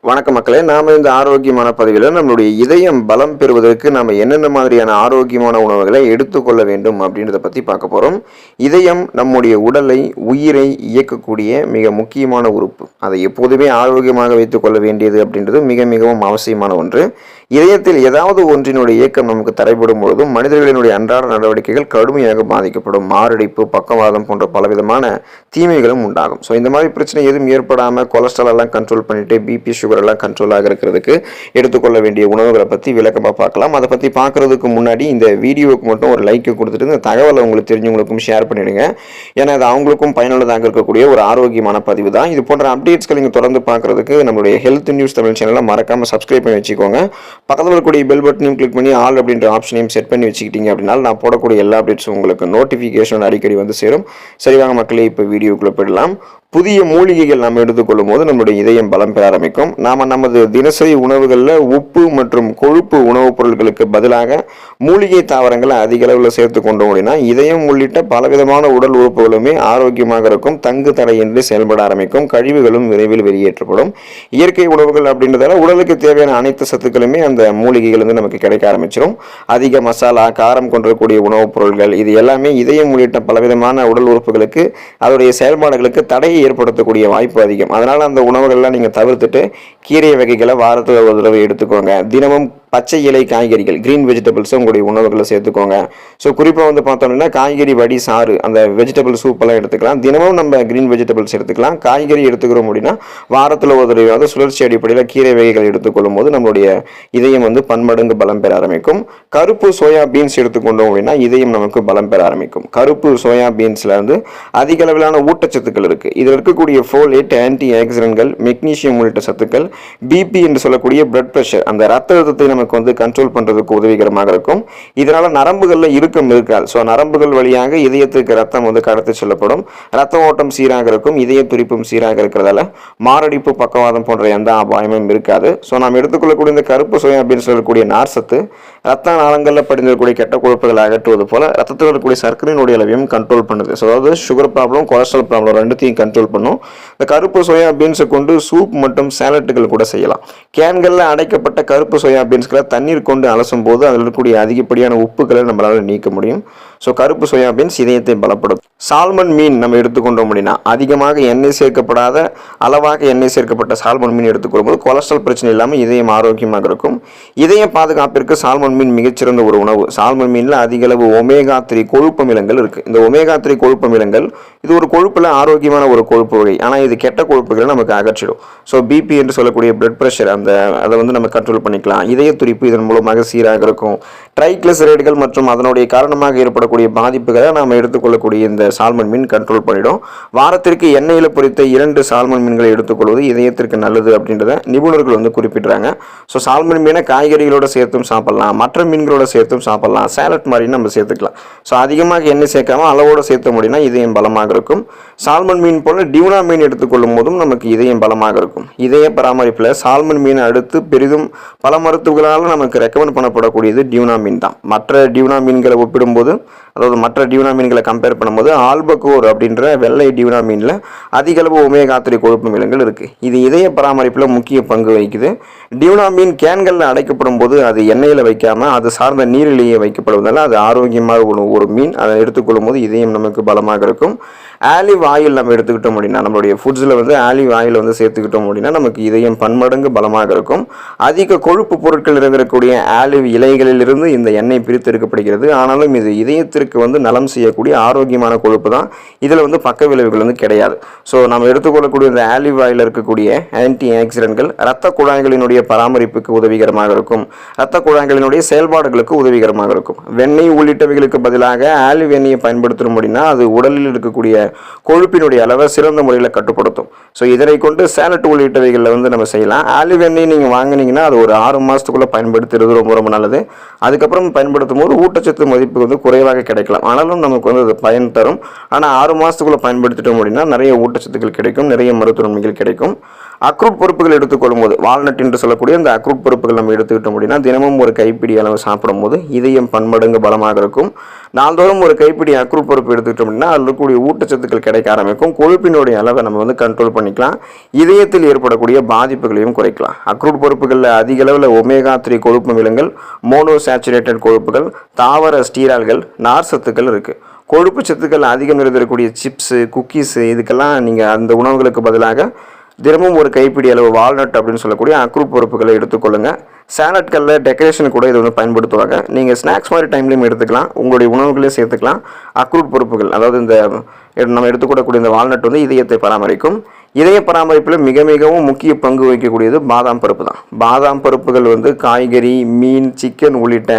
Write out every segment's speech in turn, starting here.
வணக்கம் மக்களே, நாம இந்த ஆரோக்கியமான பதிவில் நம்மளுடைய இதயம் பலம் பெறுவதற்கு நாம என்னென்ன மாதிரியான ஆரோக்கியமான உணவுகளை எடுத்துக்கொள்ள வேண்டும் அப்படின்றத பற்றி பார்க்க போகிறோம். இதயம் நம்முடைய உடலை, உயிரை இயக்கக்கூடிய மிக முக்கியமான உறுப்பு. அதை எப்போதுமே ஆரோக்கியமாக வைத்துக்கொள்ள வேண்டியது அப்படின்றது மிகவும் அவசியமான ஒன்று. இதயத்தில் ஏதாவது ஒன்றினுடைய இயக்கம் நமக்கு தடைபடும் பொழுதும் மனிதர்களினுடைய அன்றாட நடவடிக்கைகள் கடுமையாக பாதிக்கப்படும். மாரடைப்பு, பக்கவாதம் போன்ற பலவிதமான தீமைகளும் உண்டாகும். ஸோ இந்த மாதிரி பிரச்சனை எதுவும் ஏற்படாமல் கொலஸ்ட்ரால் எல்லாம் கண்ட்ரோல் பண்ணிட்டு பிபி சுகர் எல்லாம் கண்ட்ரோலாக இருக்கிறதுக்கு எடுத்துக்கொள்ள வேண்டிய உணவுகளை பற்றி விளக்கமாக பார்க்கலாம். அதை பற்றி பார்க்கறதுக்கு முன்னாடி இந்த வீடியோவுக்கு மட்டும் ஒரு லைக் கொடுத்துட்டு இந்த தகவலை உங்களுக்கு தெரிஞ்சவங்களுக்கும் ஷேர் பண்ணிடுங்க. ஏன்னா அது அவங்களுக்கும் பயனுள்ளதாக இருக்கக்கூடிய ஒரு ஆரோக்கியமான பதிவு தான். இது போன்ற அப்டேட்ஸ்கள் நீங்கள் தொடர்ந்து பார்க்கறதுக்கு நம்மளுடைய ஹெல்த் நியூஸ் தமிழ் சேனலை மறக்காமல் சப்ஸ்கிரைப் பண்ணி வச்சுக்கோங்க. பக்கத்தில் இருக்கக்கூடிய பெல் பட்டனையும் கிளிக் பண்ணி ஆல் அப்படின்ற ஆப்ஷனையும் செட் பண்ணி வச்சுக்கிட்டீங்க அப்படின்னா நான் போடக்கூடிய எல்லா அப்டேட்ஸும் உங்களுக்கு நோட்டிஃபிகேஷன் அடிக்கடி வந்து சேரும். சரிவாங்க மக்களே, இப்போ வீடியோக்குள்ளே போயிடலாம். புதிய மூலிகைகள் நாம் எடுத்துக்கொள்ளும் போது நம்முடைய இதயம் பலம் பெற ஆரம்பிக்கும். நாம் நமது தினசரி உணவுகளில் உப்பு மற்றும் கொழுப்பு உணவுப் பொருட்களுக்கு பதிலாக மூலிகை தாவரங்களை அதிக அளவில் சேர்த்து கொண்டோம் அப்படின்னா இதயம் உள்ளிட்ட பலவிதமான உடல் உறுப்புகளுமே ஆரோக்கியமாக இருக்கும். தங்கு தடையின்றி செயல்பட ஆரம்பிக்கும். கழிவுகளும் விரைவில் வெளியேற்றப்படும். இயற்கை உணவுகள் அப்படின்றதால உடலுக்கு தேவையான அனைத்து சத்துக்களுமே அந்த மூலிகைகள் வந்து நமக்கு கிடைக்க ஆரம்பிச்சிடும். அதிக மசாலா, காரம் கொண்டிருக்கக்கூடிய உணவுப் பொருட்கள் இது எல்லாமே இதயம் உள்ளிட்ட பலவிதமான உடல் உறுப்புகளுக்கு அதோடைய செயல்பாடுகளுக்கு தடையை ஏற்படுத்தக்கூடிய வாய்ப்பு அதிகம். அதனால அந்த உணவுகள்லாம் நீங்க தவிர்த்துட்டு கீரை வகைகளை வாரத்தில் ஒரு தடவை எடுத்துக்கோங்க. தினமும் பச்சை இலை காய்கறிகள், கிரீன் வெஜிடபிள்ஸும் உங்களுடைய உணவுகளை சேர்த்துக்கோங்க. ஸோ குறிப்பாக வந்து பார்த்தோம்னா காய்கறி வடி சாறு, அந்த வெஜிடபிள் சூப்பெல்லாம் எடுத்துக்கலாம். தினமும் நம்ம கிரீன் வெஜிடபிள்ஸ் எடுத்துக்கலாம். காய்கறி எடுத்துக்கிறோம் அப்படின்னா வாரத்தில் ஒரு தடவையாவது சுழற்சி அடிப்படையில் கீரை வகைகள் எடுத்துக்கொள்ளும் போது நம்மளுடைய இதயம் வந்து பன்மடங்கு பலம் பெற ஆரம்பிக்கும். கருப்பு சோயா பீன்ஸ் எடுத்துக்கொண்டோம் அப்படின்னா இதயம் நமக்கு பலம் பெற ஆரம்பிக்கும். கருப்பு சோயா பீன்ஸ்ல வந்து அதிக அளவிலான ஊட்டச்சத்துக்கள் இருக்கு. இதில் இருக்கக்கூடிய ஃபோலேட், ஆன்டி ஆக்சிடென்ட்கள், மெக்னீசியம் உள்ளிட்ட சத்துக்கள் பிபி என்று சொல்லக்கூடிய பிளட் பிரஷர், அந்த ரத்த அழுத்தத்தை நமக்கு வந்து கண்ட்ரோல் பண்றதுக்கு உதவிகரமாக இருக்கும். இதனால நரம்புகள்ல இறுக்கம் இருக்காது. ஸோ நரம்புகள் வழியாக இதயத்துக்கு ரத்தம் வந்து கடத்தி செல்லப்படும். ரத்த ஓட்டம் சீராக இருக்கும். இதய துடிப்பும் சீராக இருக்கிறதால மாரடைப்பு, பக்கவாதம் போன்ற எந்த அபாயமும் இருக்காது. ஸோ நாம் எடுத்துக்கொள்ளக்கூடிய இந்த கருப்பு சோயா பீன்ஸ்ல இருக்கக்கூடிய நார்சத்து ரத்த நாளங்களில் படிந்திருக்கக்கூடிய கெட்ட கொழுப்புகளை அகற்றுவது போல ரத்தத்தில் இருக்கக்கூடிய சர்க்கரையினுடைய அளவையும் கண்ட்ரோல் பண்ணுது. ஸோ அதாவது சுகர் ப்ராப்ளம், கொலஸ்ட்ரால் ப்ராப்ளம் ரெண்டுத்தையும் கண்ட்ரோல் பண்ணும். இந்த கருப்பு சோயா பீன்ஸை கொண்டு சூப் மற்றும் சாலட்டுகள் கூட செய்யலாம். கேன்களில் அடைக்கப்பட்ட கருப்பு சோயா பீன்ஸ்களை தண்ணீர் கொண்டு அலசும் போது அதில் இருக்கக்கூடிய அதிகப்படியான உப்புகளை நம்மளால நீக்க முடியும். ஸோ கருப்பு சோயா பீன்ஸ் இதயத்தை பலப்படுத்தும். சால்மன் மீன் நம்ம எடுத்துக்கொண்டோம் அப்படின்னா அதிகமாக எண்ணெய் சேர்க்கப்படாத, அளவாக எண்ணெய் சேர்க்கப்பட்ட சால்மன் மீன் எடுத்துக்கொள்ளும் போது கொலஸ்ட்ரால் பிரச்சனை இல்லாமல் இதயம் ஆரோக்கியமாக இருக்கும். இதய பாதுகாப்பிற்கு சால்மன் மீன் மிகச்சிறந்த ஒரு உணவு. சால்மன் மீனில் அதிக அளவு ஒமேகா 3 கொழுப்பு அமிலங்கள் இருக்கு. இந்த ஒமேகா 3 கொழுப்பு அமிலங்கள் இது ஒரு கொழுப்புல ஆரோக்கியமான ஒரு கொழுப்பு வகை. ஆனால் இது கெட்ட கொழுப்புகளை நமக்கு அகற்றிடும். ஸோ பிபி என்று சொல்லக்கூடிய பிளட் பிரஷர் அதை வந்து நம்ம கண்ட்ரோல் பண்ணிக்கலாம். இதய துடிப்பு இதன் மூலமாக சீராக இருக்கும். ட்ரைக்ளிசரைடுகள் மற்றும் அதனுடைய காரணமாக ஏற்படக்கூடிய பாதிப்புகளை நாம் எடுத்துக்கொள்ளக்கூடிய இந்த சால்மன் மீன் கண்ட்ரோல் பண்ணிடும். வாரத்திற்கு எண்ணெயில் பொரித்த 2 சால்மன் மீன்களை எடுத்துக்கொள்வது இதயத்திற்கு நல்லது அப்படின்றத நிபுணர்கள் வந்து குறிப்பிடுறாங்க. ஸோ சால்மன் மீனை காய்கறிகளோட சேர்த்தும் சாப்பிடலாம், மற்ற மீன்களோட சேர்த்தும் சாப்பிடலாம், சேலட் மாதிரி நம்ம சேர்த்துக்கலாம். ஸோ அதிகமாக எண்ணெய் சேர்க்காம அளவோட சேர்த்த முடியும்னா இதயம் பலமாக இருக்கும். சால்மன் மீன் போல டியூனா மீன் எடுத்துக்கொள்ளும் போதும் நமக்கு இதயம் பலமாக இருக்கும். இதய பராமரிப்பில் சால்மன் மீனை அடுத்து பெரிதும் பல மருத்துவர்களால் நமக்கு ரெக்கமெண்ட் பண்ணப்படக்கூடியது டியூனா மீன் தான். மற்ற டியூனா மீன்களை ஒப்பிடும்போது, அதாவது மற்ற டியூனா மீன்களை கம்பேர் பண்ணும்போது ஆல்பகோர் அப்படின்ற வெள்ளை டியூனா மீனில் அதிக அளவு ஒமேகா 3 கொழுப்பு அமிலங்கள் இருக்கு. இது இதய பராமரிப்பில் முக்கிய பங்கு வகிக்குது. டியூனா மீன் கேன்களில் அடைக்கப்படும் போது அது எண்ணெயில் வைக்காம அது சார்ந்த நீரிலேயே வைக்கப்படுவதால் அது ஆரோக்கியமாக ஒரு மீன். அதை எடுத்துக்கொள்ளும் போது இதயம் நமக்கு பலமாக இருக்கும். ஆலிவ் ஆயில் நம்ம எடுத்துக்கிட்டோம் அப்படின்னா நம்மளுடைய ஃபுட்ஸில் வந்து ஆலிவ் ஆயில் வந்து சேர்த்துக்கிட்டோம் அப்படின்னா நமக்கு இதயம் பன்மடங்கு பலமாக இருக்கும். அதிக கொழுப்பு பொருட்கள் இருக்கக்கூடிய ஆலிவ் இலைகளிலிருந்து இந்த எண்ணெய் பிரித்து எடுக்கப்படுகிறது. ஆனாலும் இது இதயத்திற்கு வந்து நலம் செய்யக்கூடிய ஆரோக்கியமான கொழுப்பு தான். இதில் வந்து பக்க விளைவுகள் வந்து கிடையாது. ஸோ நம்ம எடுத்துக்கொள்ளக்கூடிய இந்த ஆலிவ் ஆயில் இருக்கக்கூடிய ஆன்டி ஆக்சிடென்ட்கள் இரத்த குழாய்களினுடைய பராமரிப்புக்கு உதவிகரமாக இருக்கும். இரத்த குழாய்களினுடைய செயல்பாடுகளுக்கு உதவிகரமாக இருக்கும். வெண்ணெய் உள்ளிட்டவைகளுக்கு பதிலாக ஆலிவ் எண்ணெயை பயன்படுத்தணும் அப்படின்னா அது உடலில் இருக்கக்கூடிய கொழுப்பினுடைய அளவை சிறந்த முறையில் கட்டுப்படுத்தும். ஸோ இதனை கொண்டு சேலட் உள்ளிட்டவைகளில் வந்து நம்ம செய்யலாம். ஆலிவ் எண்ணெய் நீங்கள் வாங்கினீங்கன்னா அது ஒரு 6 மாதத்துக்குள்ளே பயன்படுத்துறது ரொம்ப நல்லது. அதுக்கப்புறம் பயன்படுத்தும் போது ஊட்டச்சத்து மதிப்பு வந்து குறைவாக கிடைக்கலாம். ஆனாலும் நமக்கு வந்து அது பயன் தரும். ஆனால் 6 மாதத்துக்குள்ளே பயன்படுத்திட்டோம் அப்படின்னா நிறைய ஊட்டச்சத்துக்கள் கிடைக்கும், நிறைய மருத்துவ நன்மைகள் கிடைக்கும். அக்ரூட் பருப்புகள் எடுத்துக்கொள்ளும் போது, வால்நட் என்று சொல்லக்கூடிய இந்த அக்ரூட் பருப்புகள் நம்ம எடுத்துக்கிட்டோம் அப்படின்னா தினமும் ஒரு கைப்பிடி அளவு சாப்பிடும் போது இதயம் பன்மடங்கு பலமாக இருக்கும். நாள்தோறும் ஒரு கைப்பிடி அக்ரூட் பருப்பு எடுத்துக்கிட்டோம் அப்படின்னா அதில் இருக்கக்கூடிய ஊட்டச்சத்துக்கள் கிடைக்க ஆரம்பிக்கும். கொழுப்பினுடைய அளவை நம்ம வந்து கண்ட்ரோல் பண்ணிக்கலாம். இதயத்தில் ஏற்படக்கூடிய பாதிப்புகளையும் குறைக்கலாம். அக்ரூட் பருப்புகளில் அதிக அளவில் ஒமேகா 3 கொழுப்பு அமிலங்கள், மோனோசாச்சுரேட்டட் கொழுப்புகள், தாவர ஸ்டீரால்கள், நார் சத்துக்கள் இருக்குது. கொழுப்பு சத்துக்கள் அதிகம் நிறைந்திருக்கக்கூடிய சிப்ஸு, குக்கீஸு இதுக்கெல்லாம் நீங்கள் அந்த உணவுகளுக்கு பதிலாக தினமும் ஒரு கைப்பிடி அளவு வால்நட் அப்படின்னு சொல்லக்கூடிய அக்ரூட் பருப்புகளை எடுத்துக்கொள்ளுங்க. சாலட்களில் டெக்கரேஷன் கூட இது வந்து பயன்படுத்துவாங்க. நீங்கள் ஸ்நாக்ஸ் மாதிரி டைம்லையும் எடுத்துக்கலாம், உங்களுடைய உணவுகளையும் சேர்த்துக்கலாம். அக்ரூட் பருப்புகள், அதாவது இந்த நம்ம எடுத்துக்கூடக்கூடிய இந்த வால்நட் வந்து இதயத்தை பராமரிக்கும். இதய பராமரிப்பில் மிகவும் முக்கிய பங்கு வகிக்கக்கூடியது பாதாம் பருப்பு தான். பாதாம் பருப்புகள் வந்து காய்கறி, மீன், சிக்கன் உள்ளிட்ட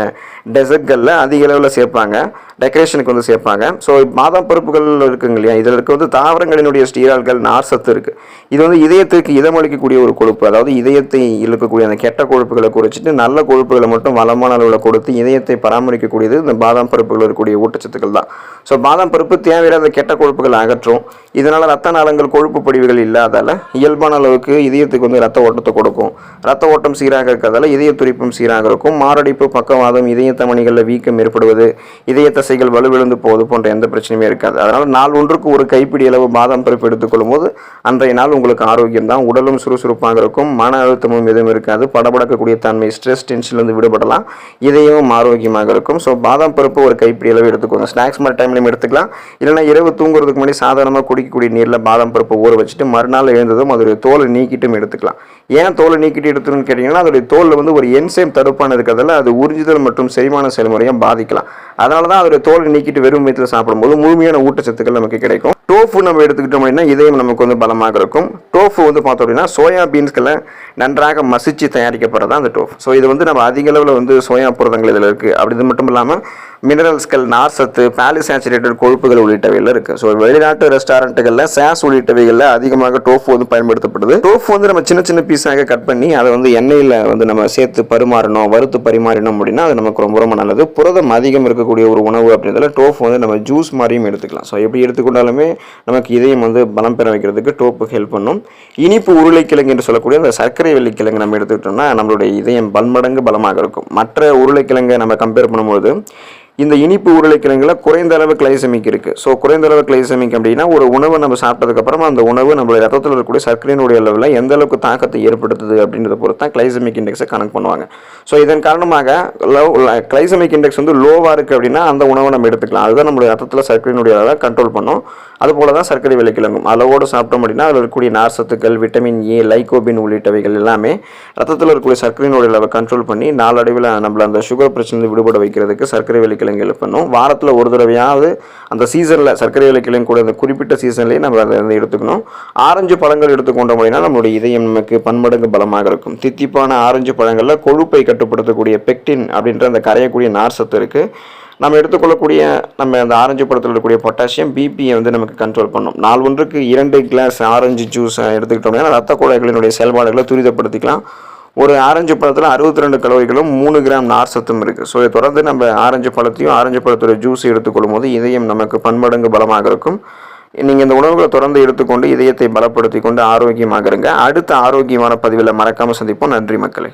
டெசர்ட்களில் அதிக அளவில் சேர்ப்பாங்க, டெக்கரேஷனுக்கு வந்து சேர்ப்பாங்க. ஸோ பாதாம் பருப்புகள் இருக்குங்க இல்லையா, இதில் இருக்க வந்து தாவரங்களினுடைய ஸ்டீரால்கள், நார் சத்து இருக்குது. இது வந்து இதயத்திற்கு இதமளிக்கக்கூடிய ஒரு கொழுப்பு. அதாவது இதயத்தை இருக்கக்கூடிய அந்த கெட்ட கொழுப்புகளை குறைச்சிட்டு நல்ல கொழுப்புகளை மட்டும் வளமான அளவில் கொடுத்து இதயத்தை பராமரிக்கக்கூடியது இந்த பாதாம் பருப்புகள் இருக்கக்கூடிய ஊட்டச்சத்துக்கள் தான். ஸோ பாதாம் பருப்பு தேவையில்லாத கெட்ட கொழுப்புகளை அகற்றும். இதனால் ரத்த நாளங்கள் கொழுப்பு படிவுகள் இல்லாதால இயல்பான அளவுக்கு இதயத்துக்கு வந்து ரத்த ஓட்டத்தை கொடுக்கும். ரத்த ஓட்டம் சீராக இருக்கிறதால இதய துடிப்பும் சீராக இருக்கும். மாரடைப்பு, பக்கவாதம், இதய தமனிகளில் வீக்கம் ஏற்படுவது, இதய தசைகள் வலுவிழந்து போவது போன்ற எந்த பிரச்சனையுமே இருக்காது. அதனால் நாள் ஒன்றுக்கு ஒரு கைப்பிடி அளவு பாதாம் பருப்பு எடுத்துக்கொள்ளும் போது அன்றைய நாள் உங்களுக்கு ஆரோக்கியம் தான். உடலும் சுறுசுறுப்பாக இருக்கும், மன அழுத்தமும் எதுவும் இருக்காது, படபடக்கக்கூடிய தன்மை, ஸ்ட்ரெஸ், டென்ஷன்லேருந்து விடுபடலாம், இதயமும் ஆரோக்கியமாக இருக்கும். ஸோ பாதாம் பருப்பு ஒரு கைப்பிடி அளவு எடுத்துக்கோங்க. ஸ்நாக்ஸ் மாதிரி டைம்லையும் எடுத்துக்கலாம். இல்லைனா இரவு தூங்குறதுக்கு முன்னாடி சாதாரணமாக குடிக்கக்கூடிய நீரில் பாதாம் பருப்பு ஊற வச்சுட்டு மறுநாள் எழுந்ததும் அதோடைய தோலை நீக்கிட்டும் எடுத்துக்கலாம். ஏன் தோலை நீக்கிட்டு எடுத்துன்னு கேட்டிங்கன்னா, அதோடைய தோலில் வந்து ஒரு என்சைம் தடுப்பான இருக்கிறதால அது உறிஞ்சுதல் மற்றும் செரிமான செயல்முறையை பாதிக்கலாம். அதனால தான் அதோடைய தோலை நீக்கிட்டு வெறும் வயிற்றில் சாப்பிடும்போது முழுமையான ஊட்டச்சத்துக்கள் நமக்கு கிடைக்கும். டோஃபு நம்ம எடுத்துக்கிட்டோம் அப்படின்னா இதயம் நமக்கு வந்து பலமாக இருக்கும். டோஃபு வந்து பார்த்தோம் அப்படின்னா சோயா பீன்ஸ்களை நன்றாக மசிச்சு தயாரிக்கப்படுறது தான் அந்த டோஃபு. ஸோ இது வந்து நம்ம அதிக அளவில் வந்து சோயா புரதங்கள் இதில் இருக்குது. அப்படி இது மட்டும் இல்லாமல் மினரல்ஸ்கள், நார் சத்து, பாலிசாச்சுரேட்டட் கொழுப்புகள் உள்ளிட்டவைகள் இருக்குது. ஸோ வெளிநாட்டு ரெஸ்டாரண்ட்டுகளில் சாஸ் உள்ளிட்டவைகளில் அதிகமாக டோஃபு வந்து பயன்படுத்தப்படுது. டோஃபு வந்து நம்ம சின்ன சின்ன பீஸாக கட் பண்ணி அதை வந்து எண்ணெயில் வந்து நம்ம சேர்த்து பரிமாறணும், வறுத்து பரிமாறினோம் அப்படின்னா அது நமக்கு ரொம்ப ரொம்ப நல்லது. புரதம் அதிகம் இருக்கக்கூடிய ஒரு உணவு அப்படின்றதுல டோஃபு வந்து நம்ம ஜூஸ் மாதிரியும் எடுத்துக்கலாம். ஸோ எப்படி எடுத்துக்கொண்டாலுமே நமக்கு இதயம் வந்து பலம் பெற வைக்கிறதுக்கு டோஃபு ஹெல்ப் பண்ணும். இனிப்பு உருளைக்கிழங்கு என்று சொல்லக்கூடிய அந்த சர்க்கரை வெள்ளிக்கிழங்கு நம்ம எடுத்துக்கிட்டோம்னா நம்மளுடைய இதயம் பன்மடங்கு பலமாக இருக்கும். மற்ற உருளைக்கிழங்கை நம்ம கம்பேர் பண்ணும்போது இந்த இனிப்பு உருளைக்கிழங்குல குறைந்த அளவு கிளைசமிக் இருக்குது. ஸோ குறைந்த அளவு கிளைசமிக் அப்படின்னா ஒரு உணவை நம்ம சாப்பிட்டதுக்கப்புறமா அந்த உணவு நம்மளுடைய ரத்தத்தில் இருக்கக்கூடிய சர்க்கரையினுடைய அளவில் எந்த அளவுக்கு தாக்கத்தை ஏற்படுத்துது அப்படின்றத பொறுத்து தான் கிளைசமிக் இண்டெக்ஸை கணக்கு பண்ணுவாங்க. ஸோ இதன் காரணமாக கிளைசமிக் இண்டெக்ஸ் வந்து லோவாக இருக்குது அப்படின்னா அந்த உணவை நம்ம எடுத்துக்கலாம். அதுதான் நம்மளுடைய ரத்தத்தில் சர்க்கரையினுடைய அளவை கண்ட்ரோல் பண்ணும். அதுபோல தான் சர்க்கரை வெள்ளிக்கிழங்கும் அளவோடு சாப்பிட்டோம் அப்படின்னா அதில் இருக்கக்கூடிய நார் சத்துக்கள், விட்டமின் ஏ, லைகோபின் உள்ளிட்டவைகள் எல்லாமே ரத்தத்தில் இருக்கக்கூடிய சர்க்கரையினுடைய அளவை கண்ட்ரோல் பண்ணி நாளடைவில் நம்மள அந்த சுகர் பிரச்சனை விடுபட வைக்கிறதுக்கு சர்க்கரை வெள்ளிக்கிழங்கு ஹெல்ப் பண்ணும். வாரத்தில் ஒரு தடவையாவது அந்த சீசனில் சர்க்கரை வெள்ளிக்கிழங்கு கூட அந்த குறிப்பிட்ட சீசன்லேயே நம்ம அதை வந்து எடுத்துக்கணும். ஆரஞ்சு பழங்கள் எடுத்துக்கொண்டோம் அப்படின்னா நம்மளுடைய இதயம் நமக்கு பன்மடங்கு பலமாக இருக்கும். தித்திப்பான ஆரஞ்சு பழங்களில் கொழுப்பை கட்டுப்படுத்தக்கூடிய பெக்டின் அப்படின்ற அந்த கரையக்கூடிய நார் சத்து இருக்குது. நம்ம எடுத்துக்கொள்ளக்கூடிய நம்ம அந்த ஆரஞ்சு பழத்தில் இருக்கக்கூடிய பொட்டாசியம் பிபியை வந்து நமக்கு கண்ட்ரோல் பண்ணும். நாள் ஒன்றுக்கு 2 கிளாஸ் ஆரஞ்சு ஜூஸ் எடுத்துக்கிட்டோம்னா ரத்த குழாய்களினுடைய செயல்பாடுகளை துரிதப்படுத்திக்கலாம். ஒரு ஆரஞ்சு பழத்தில் 62 கலோரிகளும் 3 கிராம் நார் சத்தும் இருக்குது. ஸோ இதை தொடர்ந்து நம்ம ஆரஞ்சு பழத்தையும் ஆரஞ்சு பழத்தோட ஜூஸ் எடுத்துக்கொள்ளும் போது இதயம் நமக்கு பன்மடங்கு பலமாக இருக்கும். நீங்கள் இந்த உணவுகளை தொடர்ந்து எடுத்துக்கொண்டு இதயத்தை பலப்படுத்தி கொண்டு ஆரோக்கியமாக இருங்க. அடுத்த ஆரோக்கியமான பதிவில் மறக்காமல் சந்திப்போம். நன்றி மக்களே.